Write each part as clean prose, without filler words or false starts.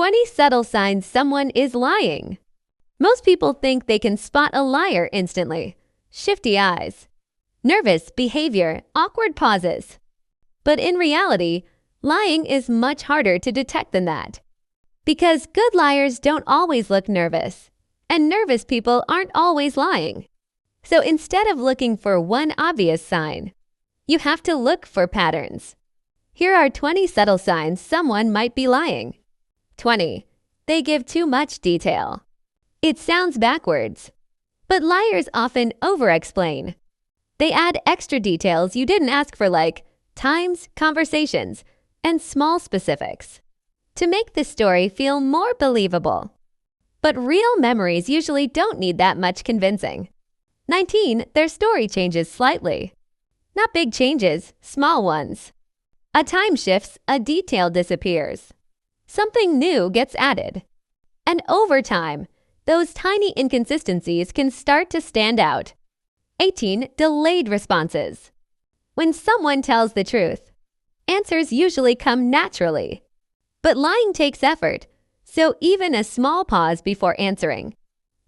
20 subtle signs someone is lying. Most people think they can spot a liar instantly. Shifty eyes, nervous behavior, awkward pauses. But in reality, lying is much harder to detect than that. Because good liars don't always look nervous, and nervous people aren't always lying. So instead of looking for one obvious sign, you have to look for patterns. Here are 20 subtle signs someone might be lying. 20. They give too much detail. It sounds backwards, but liars often over-explain. They add extra details you didn't ask for, like times, conversations, and small specifics, to make the story feel more believable. But real memories usually don't need that much convincing. 19. Their story changes slightly. Not big changes, small ones. A time shifts, a detail disappears. Something new gets added. And over time, those tiny inconsistencies can start to stand out. 18. Delayed responses. When someone tells the truth, answers usually come naturally. But lying takes effort, so even a small pause before answering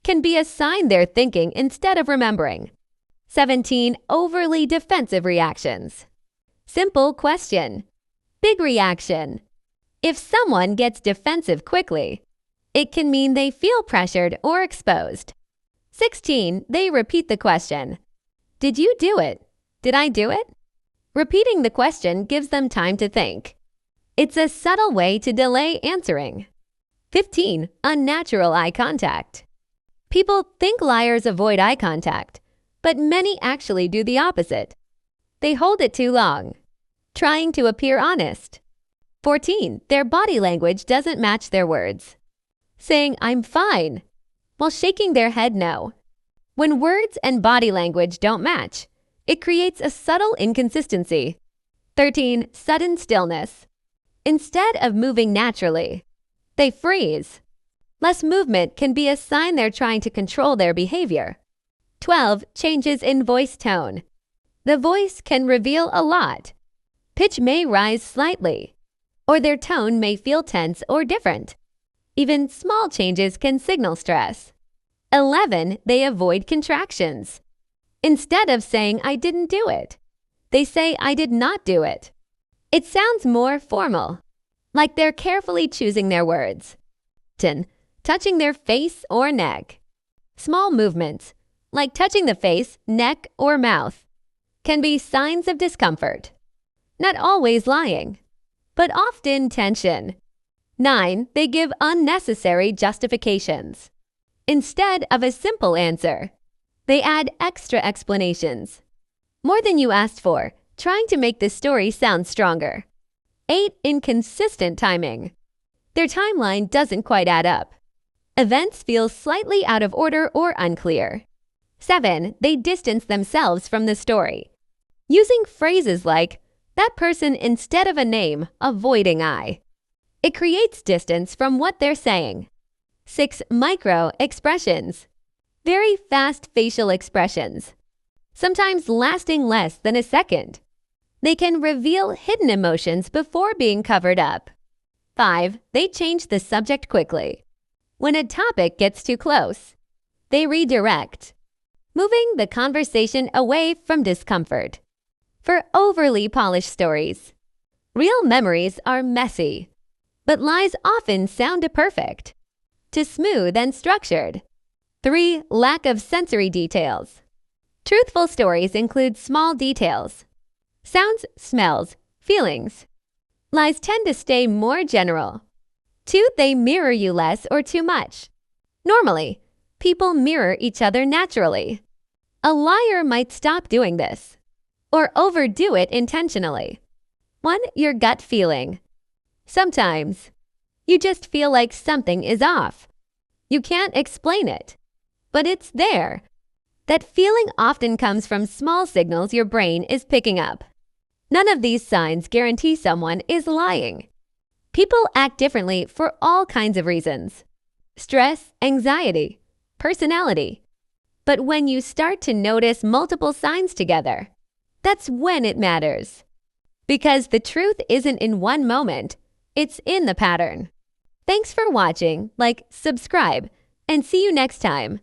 can be a sign they're thinking instead of remembering. 17. Overly defensive reactions. Simple question, big reaction. If someone gets defensive quickly, it can mean they feel pressured or exposed. 16. They repeat the question. Did you do it? Did I do it? Repeating the question gives them time to think. It's a subtle way to delay answering. 15. Unnatural eye contact. People think liars avoid eye contact, but many actually do the opposite. They hold it too long, trying to appear honest. 14. Their body language doesn't match their words. Saying, "I'm fine," while shaking their head no. When words and body language don't match, it creates a subtle inconsistency. 13. Sudden stillness. Instead of moving naturally, they freeze. Less movement can be a sign they're trying to control their behavior. 12. Changes in voice tone. The voice can reveal a lot. Pitch may rise slightly, or their tone may feel tense or different. Even small changes can signal stress. 11. They avoid contractions. Instead of saying, "I didn't do it," they say, "I did not do it." It sounds more formal, like they're carefully choosing their words. 10. Touching their face or neck. Small movements, like touching the face, neck, or mouth, can be signs of discomfort. Not always lying, but often tension. 9. They give unnecessary justifications. Instead of a simple answer, they add extra explanations. More than you asked for, trying to make the story sound stronger. 8. Inconsistent timing. Their timeline doesn't quite add up. Events feel slightly out of order or unclear. 7. They distance themselves from the story, using phrases like, "that person" instead of a name, avoiding I. It creates distance from what they're saying. 6. Micro expressions. Very fast facial expressions, sometimes lasting less than a second. They can reveal hidden emotions before being covered up. 5. They change the subject quickly. When a topic gets too close, they redirect, moving the conversation away from discomfort. For overly polished stories, real memories are messy, but lies often sound perfect, too smooth and structured. 3. Lack of sensory details. Truthful stories include small details, sounds, smells, feelings. Lies tend to stay more general. 2. They mirror you less or too much. Normally, people mirror each other naturally. A liar might stop doing this, or overdo it intentionally. 1. Your gut feeling. Sometimes, you just feel like something is off. You can't explain it, but it's there. That feeling often comes from small signals your brain is picking up. None of these signs guarantee someone is lying. People act differently for all kinds of reasons: stress, anxiety, personality. But when you start to notice multiple signs together, that's when it matters. Because the truth isn't in one moment, it's in the pattern. Thanks for watching, like, subscribe, and see you next time.